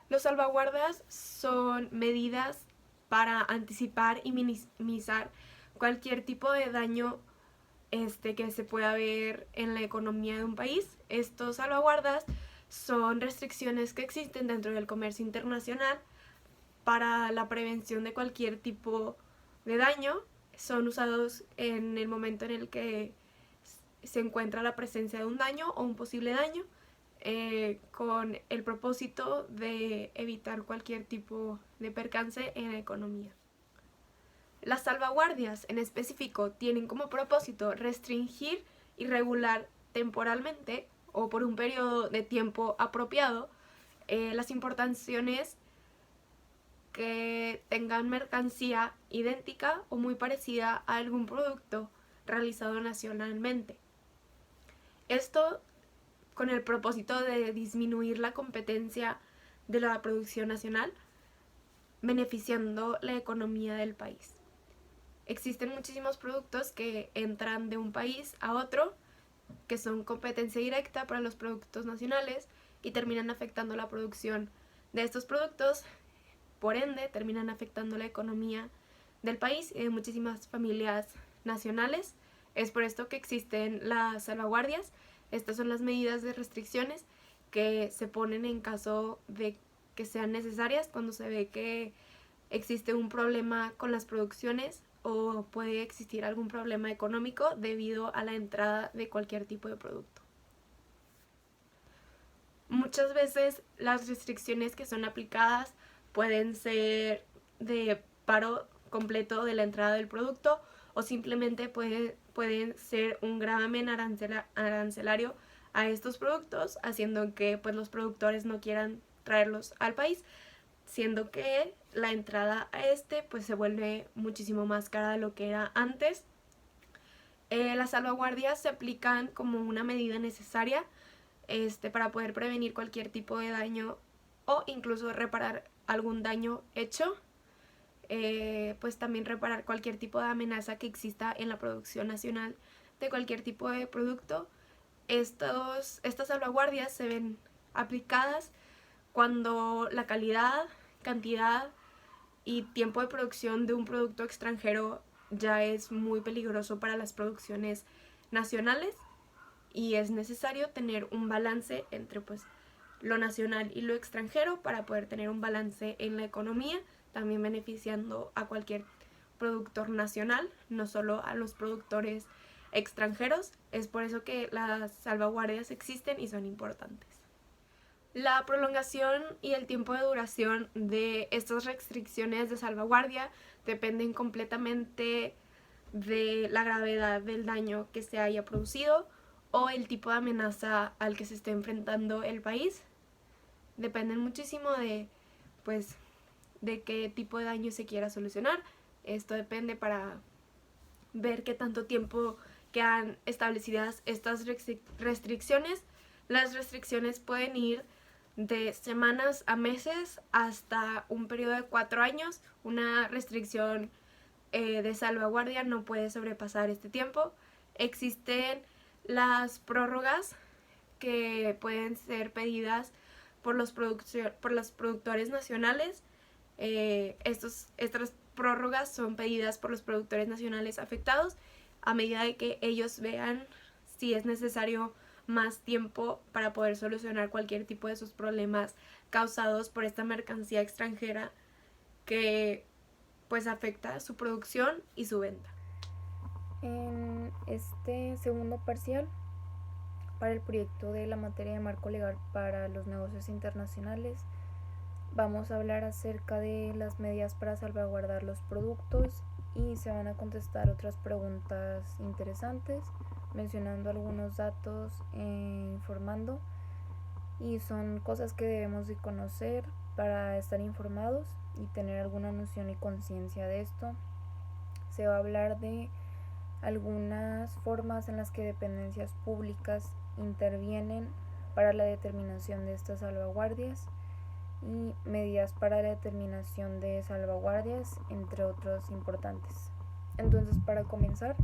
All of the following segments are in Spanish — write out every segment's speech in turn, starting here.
Los salvaguardas son medidas para anticipar y minimizar cualquier tipo de daño que se pueda ver en la economía de un país. Estos salvaguardas son restricciones que existen dentro del comercio internacional para la prevención de cualquier tipo de daño. Son usados en el momento en el que se encuentra la presencia de un daño o un posible daño, con el propósito de evitar cualquier tipo de percance en la economía. Las salvaguardias en específico tienen como propósito restringir y regular temporalmente o por un periodo de tiempo apropiado las importaciones que tengan mercancía idéntica o muy parecida a algún producto realizado nacionalmente. Esto con el propósito de disminuir la competencia de la producción nacional, beneficiando la economía del país. Existen muchísimos productos que entran de un país a otro, que son competencia directa para los productos nacionales y terminan afectando la producción de estos productos, por ende terminan afectando la economía del país y de muchísimas familias nacionales. Es por esto que existen las salvaguardias. Estas son las medidas de restricciones que se ponen en caso de que sean necesarias cuando se ve que existe un problema con las producciones o puede existir algún problema económico debido a la entrada de cualquier tipo de producto. Muchas veces las restricciones que son aplicadas pueden ser de paro completo de la entrada del producto o simplemente pueden ser un gravamen arancelario a estos productos, haciendo que pues, los productores no quieran traerlos al país, siendo que la entrada a pues se vuelve muchísimo más cara de lo que era antes. Las salvaguardias se aplican como una medida necesaria para poder prevenir cualquier tipo de daño o incluso reparar algún daño hecho, pues también reparar cualquier tipo de amenaza que exista en la producción nacional de cualquier tipo de producto. Estas salvaguardias se ven aplicadas cuando la calidad, cantidad y tiempo de producción de un producto extranjero ya es muy peligroso para las producciones nacionales y es necesario tener un balance entre pues lo nacional y lo extranjero para poder tener un balance en la economía, también beneficiando a cualquier productor nacional, no solo a los productores extranjeros. Es por eso que las salvaguardias existen y son importantes. La prolongación y el tiempo de duración de estas restricciones de salvaguardia dependen completamente de la gravedad del daño que se haya producido o el tipo de amenaza al que se esté enfrentando el país. Dependen muchísimo pues, de qué tipo de daño se quiera solucionar. Esto depende para ver qué tanto tiempo quedan establecidas estas restricciones. Las restricciones pueden ir de semanas a meses hasta un periodo de 4 años. Una restricción de salvaguardia no puede sobrepasar este tiempo. Existen las prórrogas que pueden ser pedidas por los productores nacionales. Estas prórrogas son pedidas por los productores nacionales afectados a medida de que ellos vean si es necesario más tiempo para poder solucionar cualquier tipo de sus problemas causados por esta mercancía extranjera que pues afecta su producción y su venta. En este segundo parcial, para el proyecto de la materia de marco legal para los negocios internacionales, vamos a hablar acerca de las medidas para salvaguardar los productos y se van a contestar otras preguntas interesantes, mencionando algunos datos e informando. Y son cosas que debemos de conocer para estar informados y tener alguna noción y conciencia de esto. Se va a hablar de algunas formas en las que dependencias públicas intervienen para la determinación de estas salvaguardias y medidas para la determinación de salvaguardias, entre otros importantes. Entonces, para comenzar,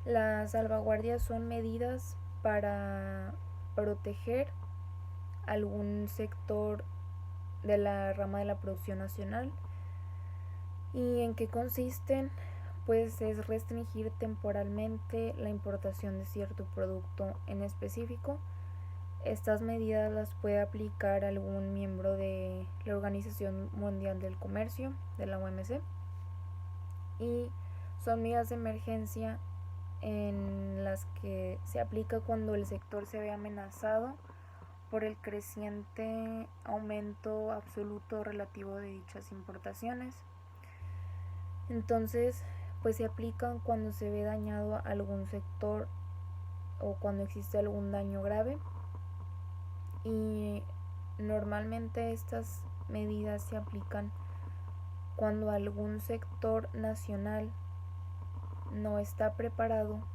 las salvaguardias son medidas para proteger algún sector de la rama de la producción nacional. ¿Y en qué consisten? Pues es restringir temporalmente la importación de cierto producto en específico. Estas medidas las puede aplicar algún miembro de la Organización Mundial del Comercio, de la OMC, y son medidas de emergencia en las que se aplica cuando el sector se ve amenazado por el creciente aumento absoluto relativo de dichas importaciones. Entonces, pues se aplican cuando se ve dañado algún sector o cuando existe algún daño grave, y normalmente estas medidas se aplican cuando algún sector nacional no está preparado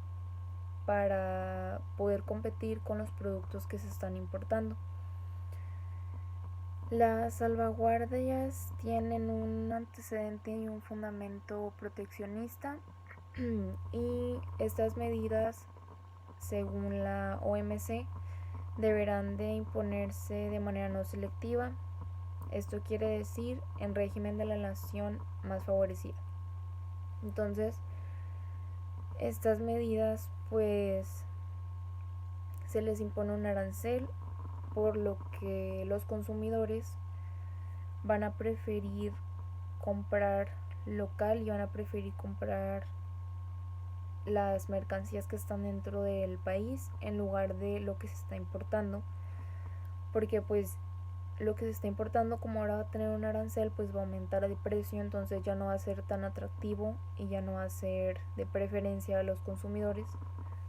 para poder competir con los productos que se están importando. Las salvaguardias tienen un antecedente y un fundamento proteccionista y estas medidas, según la OMC, deberán de imponerse de manera no selectiva. Esto quiere decir en régimen de la nación más favorecida. Entonces, estas medidas pues se les impone un arancel, por lo que los consumidores van a preferir comprar local y van a preferir comprar las mercancías que están dentro del país en lugar de lo que se está importando, porque pues lo que se está importando, como ahora va a tener un arancel, pues va a aumentar de precio, entonces ya no va a ser tan atractivo y ya no va a ser de preferencia a los consumidores,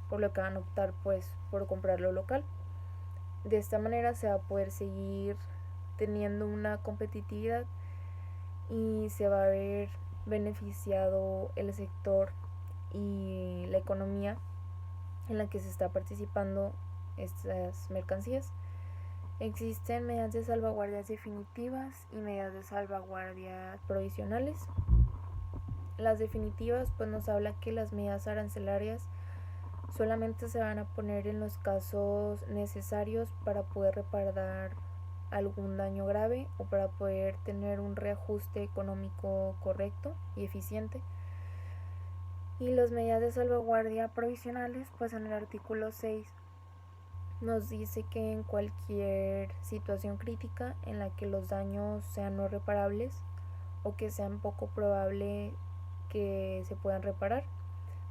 por lo que van a optar pues por comprarlo local. De esta manera se va a poder seguir teniendo una competitividad y se va a ver beneficiado el sector y la economía en la que se está participando estas mercancías. Existen medidas de salvaguardias definitivas y medidas de salvaguardia provisionales. Las definitivas pues nos habla que las medidas arancelarias solamente se van a poner en los casos necesarios para poder reparar algún daño grave o para poder tener un reajuste económico correcto y eficiente. Y las medidas de salvaguardia provisionales, pues en el artículo 6 nos dice que en cualquier situación crítica en la que los daños sean no reparables o que sean poco probable que se puedan reparar,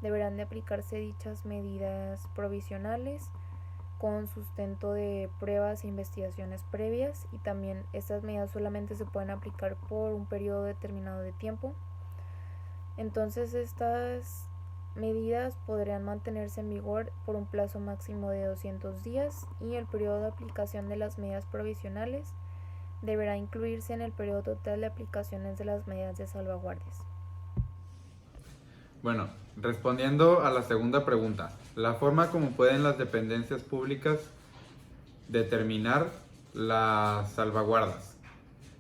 deberán de aplicarse dichas medidas provisionales con sustento de pruebas e investigaciones previas, y también estas medidas solamente se pueden aplicar por un periodo determinado de tiempo. Entonces estas medidas podrían mantenerse en vigor por un plazo máximo de 200 días y el periodo de aplicación de las medidas provisionales deberá incluirse en el periodo total de aplicaciones de las medidas de salvaguardias. Bueno, respondiendo a la segunda pregunta, la forma como pueden las dependencias públicas determinar las salvaguardas.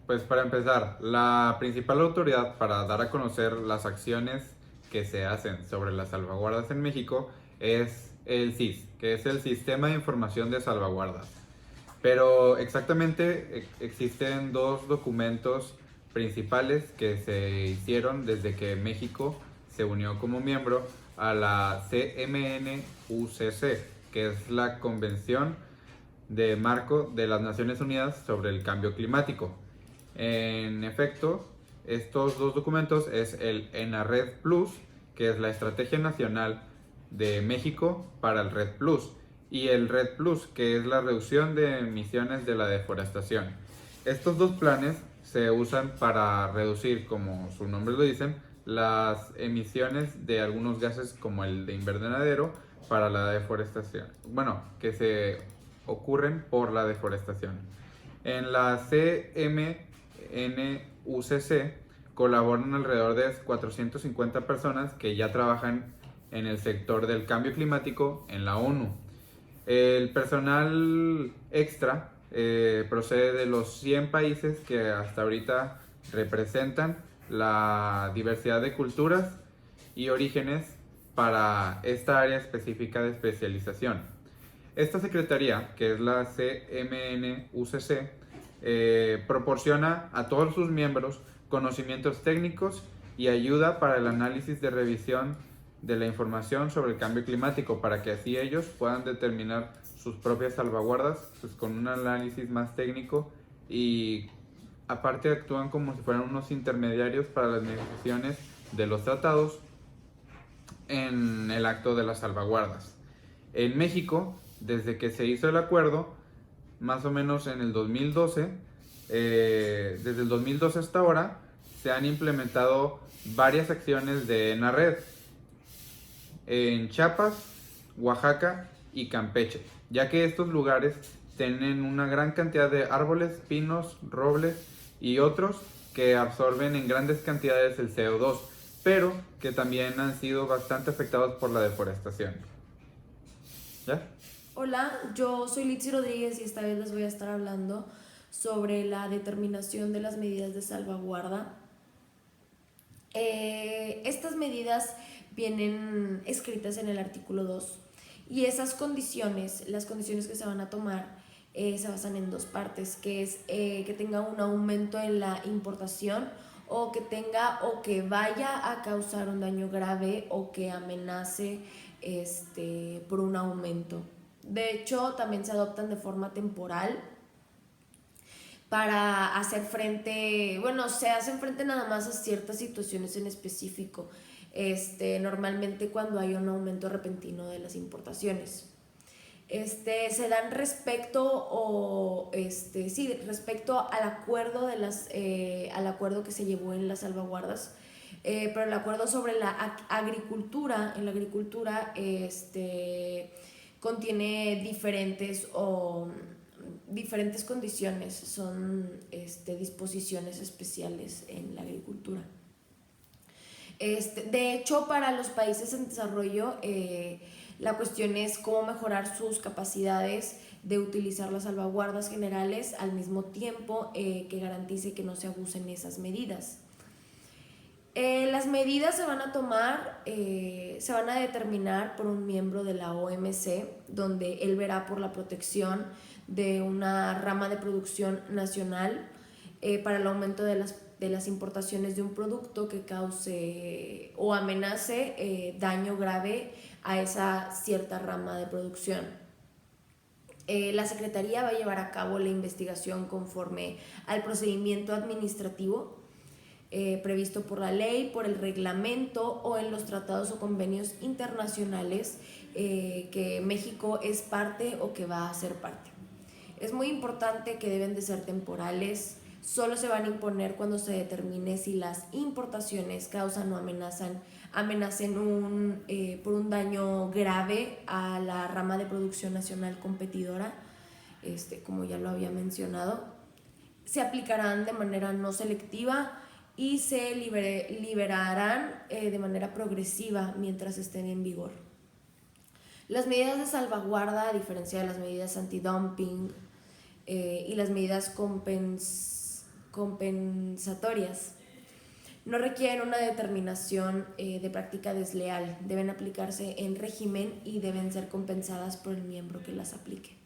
Pues para empezar, la principal autoridad para dar a conocer las acciones que se hacen sobre las salvaguardas en México es el SIS, que es el Sistema de Información de Salvaguardas. Pero exactamente existen dos documentos principales que se hicieron desde que México se unió como miembro a la CMNUCC, que es la Convención de Marco de las Naciones Unidas sobre el Cambio Climático. En efecto, estos dos documentos es el ENARED Plus, que es la Estrategia Nacional de México para el RED Plus, y el RED Plus, que es la reducción de emisiones de la deforestación. Estos dos planes se usan para reducir, como su nombre lo dicen, las emisiones de algunos gases como el de invernadero para la deforestación, que se ocurren por la deforestación. En la CMNUCC colaboran alrededor de 450 personas que ya trabajan en el sector del cambio climático en la ONU. El personal extra procede de los 100 países que hasta ahorita representan la diversidad de culturas y orígenes para esta área específica de especialización. Esta secretaría, que es la CMNUCC, proporciona a todos sus miembros conocimientos técnicos y ayuda para el análisis de revisión de la información sobre el cambio climático, para que así ellos puedan determinar sus propias salvaguardas, pues con un análisis más técnico, y aparte actúan como si fueran unos intermediarios para las negociaciones de los tratados en el acto de las salvaguardas. En México, desde que se hizo el acuerdo, más o menos en el 2012, desde el 2012 hasta ahora, se han implementado varias acciones de ENARRED en Chiapas, Oaxaca y Campeche, ya que estos lugares tienen una gran cantidad de árboles, pinos, robles y otros que absorben en grandes cantidades el CO2, pero que también han sido bastante afectados por la deforestación. ¿Ya? Hola, yo soy Litzy Rodríguez y esta vez les voy a estar hablando sobre la determinación de las medidas de salvaguarda. Estas medidas vienen escritas en el artículo 2 y esas condiciones, las condiciones que se van a tomar, se basan en dos partes, que es que tenga un aumento en la importación, o que tenga o que vaya a causar un daño grave o que amenace por un aumento. De hecho, también se adoptan de forma temporal para hacer frente, se hacen frente nada más a ciertas situaciones en específico, normalmente cuando hay un aumento repentino de las importaciones. Se dan respecto al acuerdo al acuerdo que se llevó en las salvaguardas, pero el acuerdo sobre la agricultura, en la agricultura contiene diferentes condiciones, son disposiciones especiales en la agricultura. De hecho, para los países en desarrollo, la cuestión es cómo mejorar sus capacidades de utilizar las salvaguardas generales al mismo tiempo que garantice que no se abusen esas medidas. Las medidas se van a tomar, se van a determinar por un miembro de la OMC, donde él verá por la protección de una rama de producción nacional para el aumento de las importaciones de un producto que cause o amenace daño grave a esa cierta rama de producción. La Secretaría va a llevar a cabo la investigación conforme al procedimiento administrativo previsto por la ley, por el reglamento o en los tratados o convenios internacionales que México es parte o que va a ser parte. Es muy importante que deben de ser temporales, solo se van a imponer cuando se determine si las importaciones causan o amenacen por un daño grave a la rama de producción nacional competidora, como ya lo había mencionado. Se aplicarán de manera no selectiva y se liberarán de manera progresiva mientras estén en vigor. Las medidas de salvaguarda, a diferencia de las medidas antidumping y las medidas compensatorias, no requieren una determinación de práctica desleal, deben aplicarse en régimen y deben ser compensadas por el miembro que las aplique.